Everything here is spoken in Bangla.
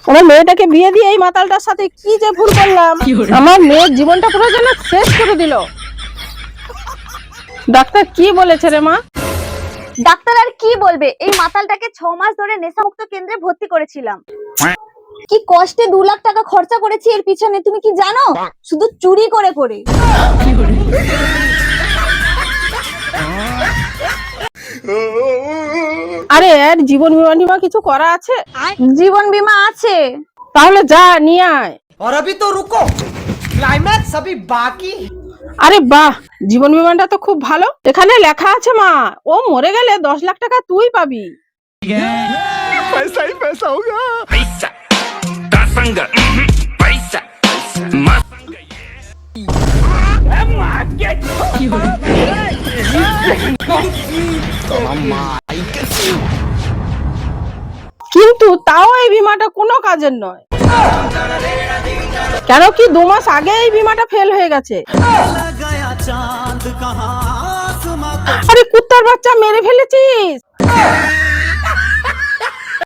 আমার মেয়েটাকে বিয়ে দিয়ে এই মাতালটার সাথে কি যে ভুল করলাম, আমার মেয়ের জীবনটা পুরো যেন শেষ করে দিল। ডাক্তার কি বলেছে রে মা? ডাক্তার আর কি বলবে, এই মাতালটাকে 6 মাস ধরে নেশামুক্ত কেন্দ্রে ভর্তি করেছিলাম। কি কষ্টে 2 লাখ টাকা খরচা করেছি এর পিছনে, তুমি কি জানো? শুধু চুরি করে করে। আরে এর জীবন বীমা কিছু করা আছে? জীবন বীমা আছে। তাহলে যা নিয়ে আয়। और अभी तो रुको, क्लाइमैक्स अभी बाकी। আরে বাহ, জীবন বীমাটা তো খুব ভালো। এখানে লেখা আছে মা, ও মরে গেলে 10 লাখ টাকা তুই পাবি। पैसा ही पैसा होगा। पैसा दासंगा पैसा मस्त কিন্তু তাও এই বীমাটা কোনো কাজের নয়। কেন কি 2 মাস আগে এই বীমাটা ফেল হয়ে গেছে। আরে কুত্তার বাচ্চা, মেরে ফেলেছিস।